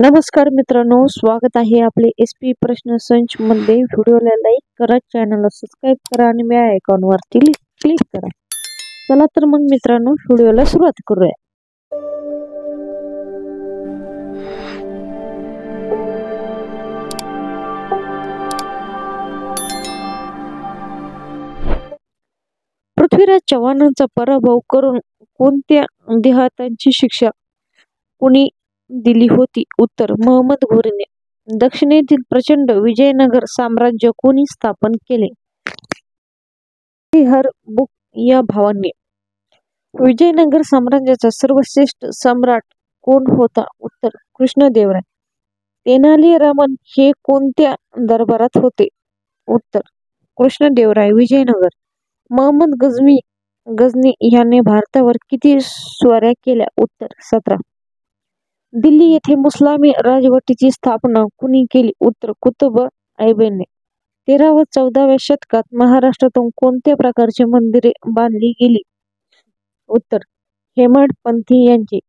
नमस्कार मित्रांनो, स्वागत आहे आपले SP प्रश्न संच मध्ये। व्हिडिओला लाईक करा, चॅनलला सबस्क्राइब करा आणि बेल आयकॉनवरती क्लिक करा। चला तर मग मित्रांनो, व्हिडिओला सुरुवात करूया। पृथ्वीराज चव्हाणांचा पराभव करून कोणत्या देहातांची शिक्षा कुणी दिली होती? उत्तर, महम्मद घोरीने। दक्षिणेतील प्रचंड विजयनगर साम्राज्य कोणी स्थापन केले? हरिहर बुक या भावांनी। विजयनगर साम्राज्याचा सर्वश्रेष्ठ सम्राट कोण होता? उत्तर, कृष्णदेवराय। तेनाली रामन हे कोणत्या दरबारात होते? उत्तर, कृष्णदेवराय विजयनगर। महम्मद गझनी याने भारतावर किती स्वाऱ्या केल्या? उत्तर, 17। दिल्ली येथे मुस्लिम राजवटीची स्थापना कुणी केली? उत्तर, कुतुब ऐबकने। 13 व 14व्या शतकात महाराष्ट्रातून कोणत्या प्रकारची मंदिरे बांधली गेली? उत्तर, हेमाडपंथी यांची।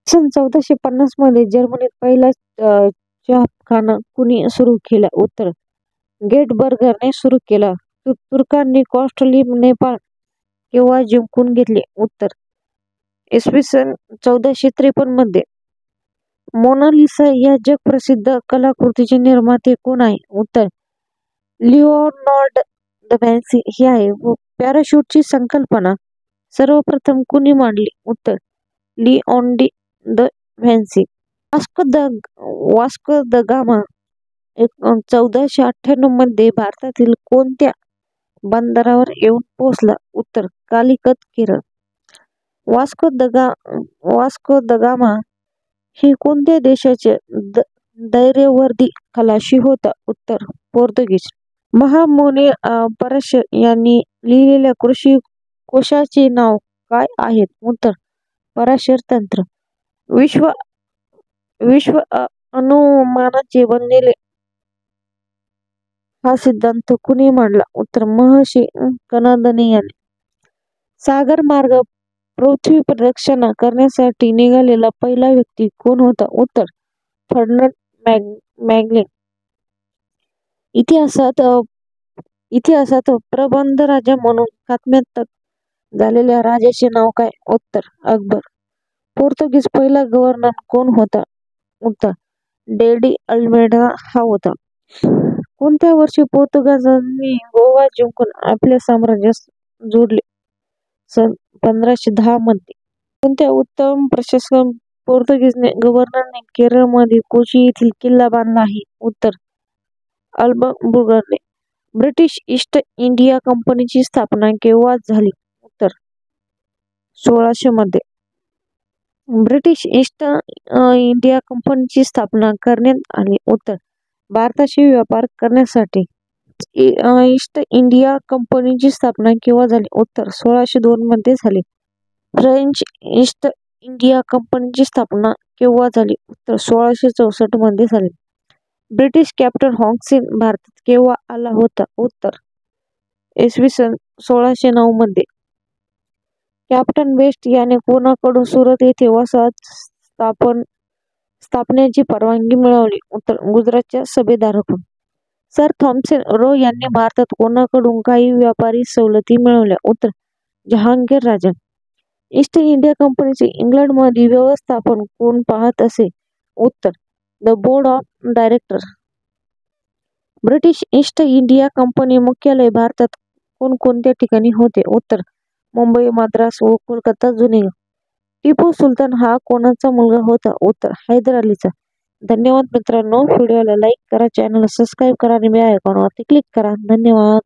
सन 1450 मध्ये जर्मनीत पहिला छापखाना कुणी सुरू केला? उत्तर, गेटबर्गरने सुरू केला। तुर्कांनी कॉस्टलिप नेपाळ केव्हा जिंकून घेतले? उत्तर, इसवी सन 1453 मध्ये। मोनालिसा या जगप्रसिद्ध कलाकृतीचे निर्माते कोण आहे? उत्तर, लिओनार्डो दा विंची हे आहे। पॅराशूटची संकल्पना सर्वप्रथम कुणी मांडली? उत्तर, Leonardo da Vinci. Vasco the gamma 1498 मध्ये भारतातील कोणत्या बंदरावर येऊन पोहोचला? उत्तर, कालिकत, केरळ। वास्को द गामा हे कोणत्या देशाचे धैर्यवर्दी खलाशी होता? उत्तर, पोर्तुगीज। महामुनी पराशर यांनी लिहिलेल्या कृषी कोशाचे नाव काय आहे? उत्तर, पराशर तंत्र। विश्व अनुमानाचे बनलेले हा सिद्धांत कुणी मांडला? उत्तर, महर्षी कनंदनी यांनी। सागर मार्ग पृथ्वी प्रदक्षिणा करण्यासाठी निघालेला पहिला व्यक्ती कोण होता? उत्तर, फर्डिनांड मॅगेलन। इतिहासात प्रबंध राजा म्हणून खात्म्यात झालेल्या राजाचे नाव काय? उत्तर, अकबर। पोर्तुगीज पहिला गव्हर्नर कोण होता? उत्तर, डे अल्मेडा हा होता। कोणत्या वर्षी पोर्तुगीजांनी गोवा जिंकून आपल्या साम्राज्यास जोडले? सन 1510 मध्ये। कोणत्या उत्तम प्रशासक पोर्तुगीज गव्हर्नरने केरळमध्ये कोची येथील किल्ला बांधला आहे? उत्तर, अल्बुकर्कने। ब्रिटिश ईस्ट इंडिया कंपनीची स्थापना केव्हा झाली? उत्तर, 1600 मध्ये। ब्रिटिश ईस्ट इंडिया कंपनीची स्थापना करण्यात आली। उत्तर, भारताशी व्यापार करण्यासाठी। ईस्ट इंडिया कंपनीची स्थापना केव्हा झाली? उत्तर, 1602 मध्ये झाली। फ्रेंच ईस्ट इंडिया कंपनीची स्थापना केव्हा झाली? उत्तर, 1664 मध्ये झाली। ब्रिटिश कॅप्टन हॉकिन्स भारतात केव्हा आला होता? उत्तर, इसवी सन 1609 मध्ये। कॅप्टन बेस्ट याने कोणाकडून सुरत येथे वसाहत स्थापनेची परवानगी मिळवली? उत्तर, गुजरातच्या सुभेदाराकडून। सर थॉमस रो यांनी भारतात कोणाकडून काही व्यापारी सवलती मिळवल्या? उत्तर, जहांगीर राजा। ईस्ट इंडिया कंपनीचे इंग्लंडमध्ये व्यवस्थापन कोण पाहत असे? उत्तर, the board of directors. British east India company मुख्यालय भारतात कोणकोणत्या ठिकाणी होते? उत्तर, मुंबई, मद्रास व कोलकाता जुने। टिपू सुलतान हा कोणाचा मुलगा होता? उत्तर, हैदर अलीचा। धन्यवाद मित्रांनो, व्हिडिओला लाईक करा, चॅनलला सबस्क्राइब करा आणि बेल आयकॉनवरती क्लिक करा। धन्यवाद।